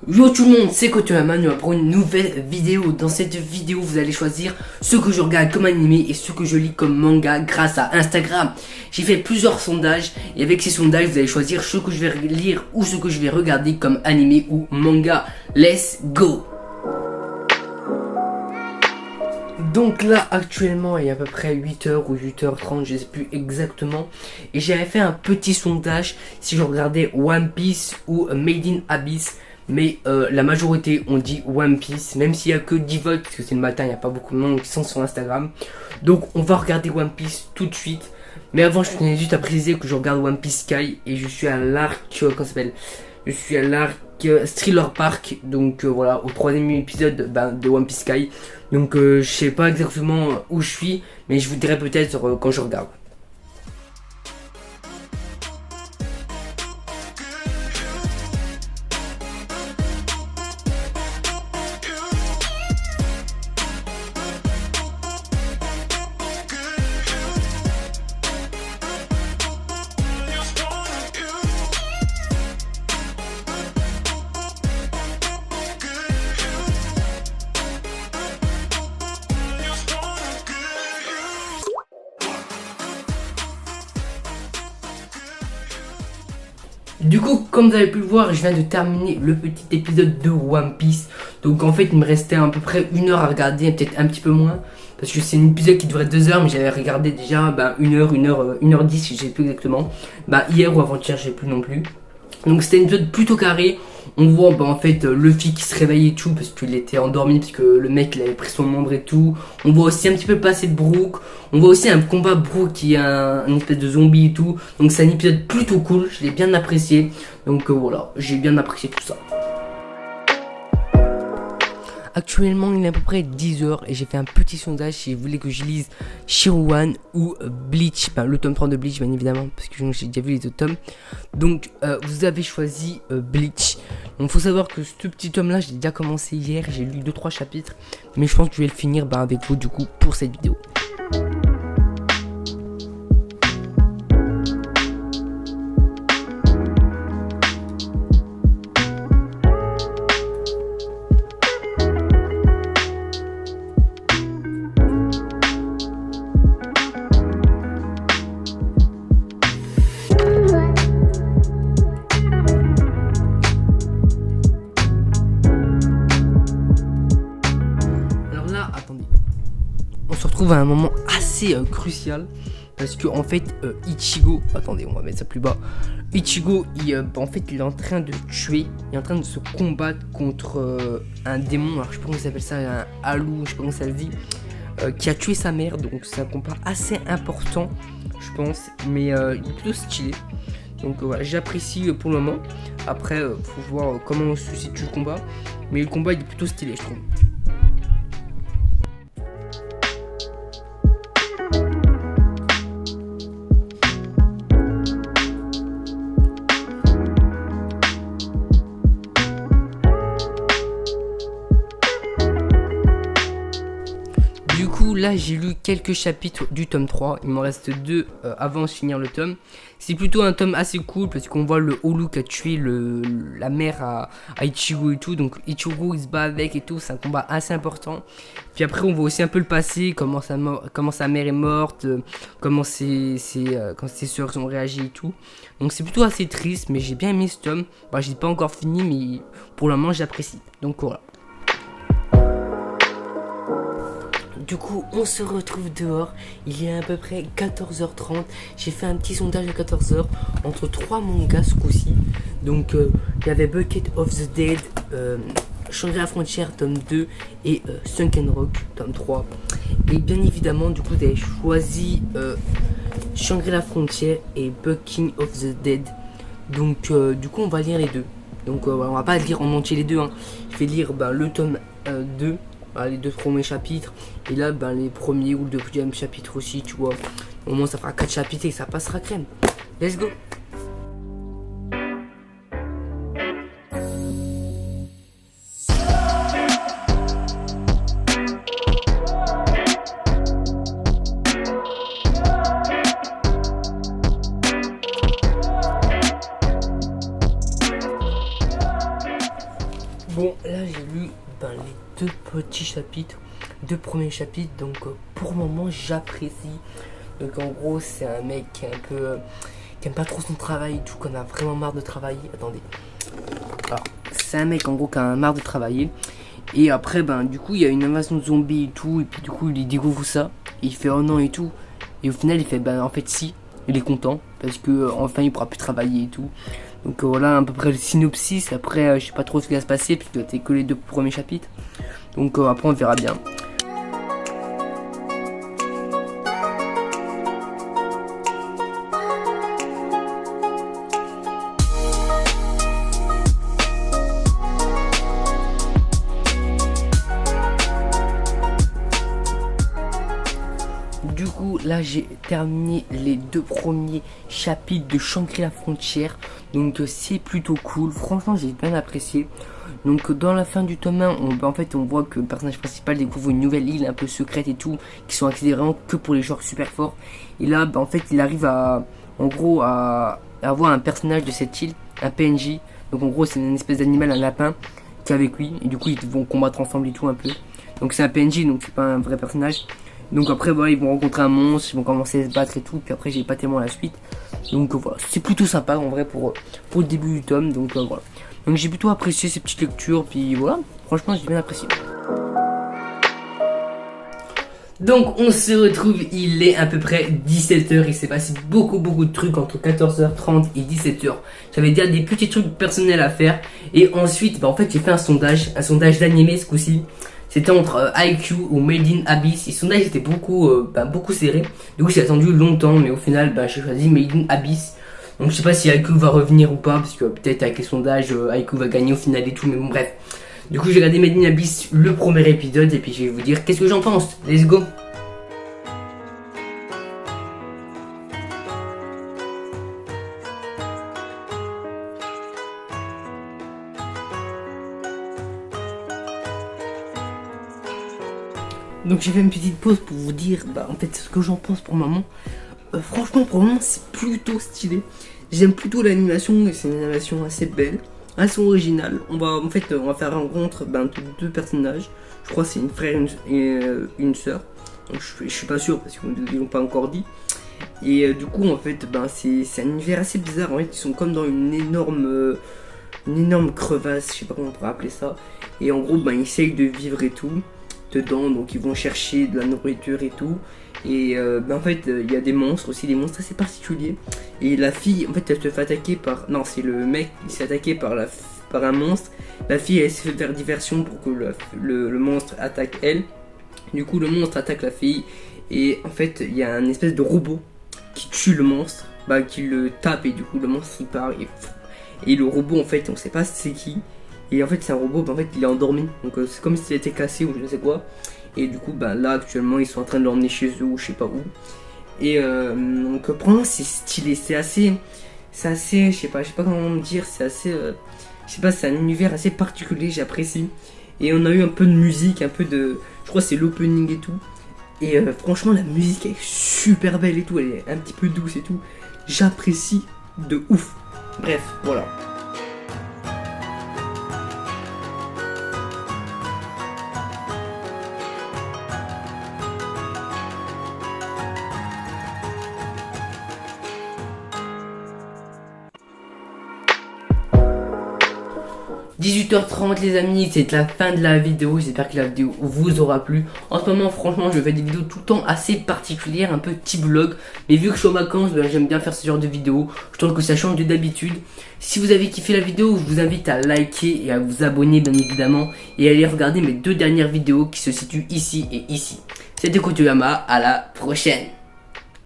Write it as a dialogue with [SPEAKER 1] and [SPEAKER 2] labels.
[SPEAKER 1] Yo tout le monde, c'est Kotoyaman pour une nouvelle vidéo. Dans cette vidéo, vous allez choisir ce que je regarde comme animé et ce que je lis comme manga grâce à Instagram. J'ai fait plusieurs sondages et avec ces sondages, vous allez choisir ce que je vais lire ou ce que je vais regarder comme animé ou manga. Let's go! Donc là actuellement il y a à peu près 8h ou 8h30, je sais plus exactement. Et j'avais fait un petit sondage si je regardais One Piece ou Made in Abyss. Mais la majorité ont dit One Piece, même s'il n'y a que 10 votes, parce que c'est le matin, il n'y a pas beaucoup de monde qui sont sur Instagram. Donc on va regarder One Piece tout de suite. Mais avant je tenais juste à préciser que je regarde One Piece Sky et je suis à l'arc, comment ça s'appelle? Je suis à l'arc Thriller Park, donc voilà, au 3ème épisode de One Piece Sky. Donc je sais pas exactement où je suis, mais je vous dirai peut-être quand je regarde. Du coup, comme vous avez pu le voir, je viens de terminer le petit épisode de One Piece. Donc en fait, il me restait à peu près 1 heure à regarder, peut-être un petit peu moins. Parce que c'est un épisode qui durait 2 heures, mais j'avais regardé déjà 1 heure, 1h10, je sais plus exactement. Hier ou avant-hier, je sais plus non plus. Donc c'était un épisode plutôt carré. On voit en fait Luffy qui se réveille et tout parce qu'il était endormi, parce que le mec il avait pris son ombre et tout. On voit aussi un petit peu le passé de Brook. On voit aussi un combat Brook qui est un espèce de zombie et tout. Donc c'est un épisode plutôt cool, je l'ai bien apprécié. Donc voilà, j'ai bien apprécié tout ça. Actuellement il est à peu près 10h et j'ai fait un petit sondage si vous voulez que je lise Shiruan ou Bleach, le tome 3 de Bleach bien évidemment, parce que j'ai déjà vu les autres tomes. Donc vous avez choisi Bleach. Donc faut savoir que ce petit tome là j'ai déjà commencé hier, j'ai lu 2-3 chapitres, mais je pense que je vais le finir avec vous du coup pour cette vidéo. On se retrouve à un moment assez crucial parce que en fait Ichigo, attendez on va mettre ça plus bas. Ichigo en fait il est en train de tuer, il est en train de se combattre contre un démon, alors je sais pas comment ça s'appelle ça, un Halu, je sais pas comment ça se dit, qui a tué sa mère, donc c'est un combat assez important je pense, mais il est plutôt stylé. Donc voilà, j'apprécie pour le moment. Après faut voir comment se situe le combat, mais le combat il est plutôt stylé je trouve. Du coup là j'ai lu quelques chapitres du tome 3, il m'en reste 2 avant de finir le tome. C'est plutôt un tome assez cool parce qu'on voit le Halu qui a tué la mère à Ichigo et tout. Donc Ichigo il se bat avec et tout, c'est un combat assez important. Puis après on voit aussi un peu le passé, comment sa mère est morte, comment ses soeurs ont réagi et tout. Donc c'est plutôt assez triste, mais j'ai bien aimé ce tome. Je l'ai pas encore fini mais pour le moment j'apprécie. Donc voilà. Du coup, on se retrouve dehors. Il est à peu près 14h30. J'ai fait un petit sondage à 14h entre 3 mangas ce coup-ci. Donc, il y avait Bucket of the Dead, Shangri-La Frontière, tome 2 et Sunken Rock, tome 3. Et bien évidemment, du coup, vous avez choisi Shangri-La Frontière et Bucket of the Dead. Donc, du coup, on va lire les deux. Donc, on va pas lire en entier les deux. Je vais lire le tome 2. Les 2 premiers chapitres et là les premiers ou le 2e chapitre aussi, tu vois, au moins ça fera 4 chapitres et ça passera crème. Let's go. Bon, là j'ai lu les deux petits chapitres, deux premiers chapitres, donc pour le moment j'apprécie. Donc en gros c'est un mec qui est un peu qui aime pas trop son travail et tout, qu'on a vraiment marre de travailler. Attendez. Alors, c'est un mec en gros qui a marre de travailler. Et après du coup il y a une invasion de zombies et tout, et puis du coup il découvre ça, et il fait oh non et tout. Et au final il fait en fait si, il est content parce que enfin il pourra plus travailler et tout. Donc voilà à peu près le synopsis. Après je sais pas trop ce qui va se passer puisque c'était que les deux premiers chapitres. Donc après on verra bien. Du coup là j'ai terminé les deux premiers chapitres de Shangri-La Frontière. Donc c'est plutôt cool, franchement j'ai bien apprécié. Donc dans la fin du tome 1 on voit que le personnage principal découvre une nouvelle île un peu secrète et tout, qui sont accédés vraiment que pour les joueurs super forts. Et là en fait il arrive à avoir un personnage de cette île, un PNJ. Donc en gros c'est une espèce d'animal, un lapin qui est avec lui, et du coup ils vont combattre ensemble et tout un peu. Donc c'est un PNJ, donc c'est pas un vrai personnage. Donc après voilà, ils vont rencontrer un monstre, ils vont commencer à se battre et tout, puis après j'ai pas tellement la suite. Donc voilà, c'est plutôt sympa en vrai pour le début du tome, donc voilà. Donc j'ai plutôt apprécié ces petites lectures, puis voilà, franchement j'ai bien apprécié. Donc on se retrouve, il est à peu près 17h, il s'est passé beaucoup de trucs entre 14h30 et 17h. J'avais déjà des petits trucs personnels à faire, et ensuite en fait j'ai fait un sondage d'animé ce coup-ci. C'était entre IQ ou Made in Abyss. Et le sondage était beaucoup serré. Du coup j'ai attendu longtemps, mais au final j'ai choisi Made in Abyss. Donc je sais pas si IQ va revenir ou pas, parce que peut-être avec les sondages IQ va gagner au final et tout, mais bon bref. Du coup j'ai regardé Made in Abyss le premier épisode, et puis je vais vous dire qu'est-ce que j'en pense. Let's go. Donc j'ai fait une petite pause pour vous dire en fait ce que j'en pense pour le moment. Franchement pour le moment c'est plutôt stylé. J'aime plutôt l'animation, et c'est une animation assez belle, assez originale. On va faire la rencontre de deux personnages. Je crois que c'est une frère et une sœur. Donc je suis pas sûr parce qu'ils l'ont pas encore dit. Et du coup en fait c'est un univers assez bizarre. En fait ils sont comme dans une énorme crevasse, je sais pas comment on pourrait appeler ça. Et en gros ils essayent de vivre et tout dedans, donc ils vont chercher de la nourriture et tout. Et en fait il y a des monstres aussi, des monstres assez particuliers. Et la fille en fait elle se fait attaquer par, non c'est le mec qui s'est attaqué par un monstre. La fille elle essaie de faire diversion pour que le monstre attaque elle. Du coup le monstre attaque la fille, et en fait il y a un espèce de robot qui tue le monstre, qui le tape, et du coup le monstre il part, et le robot en fait on sait pas c'est qui. Et en fait c'est un robot, en fait il est endormi, donc c'est comme s'il était cassé ou je ne sais quoi. Et du coup là actuellement ils sont en train de l'emmener chez eux ou je sais pas où. Et donc pour moi c'est stylé, c'est assez, je sais pas comment dire, c'est assez, je sais pas, c'est un univers assez particulier, j'apprécie. Et on a eu un peu de musique, un peu de, je crois que c'est l'opening et tout. Et franchement la musique est super belle et tout, elle est un petit peu douce et tout. J'apprécie de ouf. Bref, voilà. 18h30 les amis, c'est la fin de la vidéo. J'espère que la vidéo vous aura plu. En ce moment franchement je fais des vidéos tout le temps assez particulières, un peu type vlog. Mais vu que je suis en vacances, j'aime bien faire ce genre de vidéos. Je trouve que ça change de d'habitude. Si vous avez kiffé la vidéo, je vous invite à liker et à vous abonner bien évidemment. Et à aller regarder mes deux dernières vidéos qui se situent ici et ici. C'était Kotoyama, à la prochaine.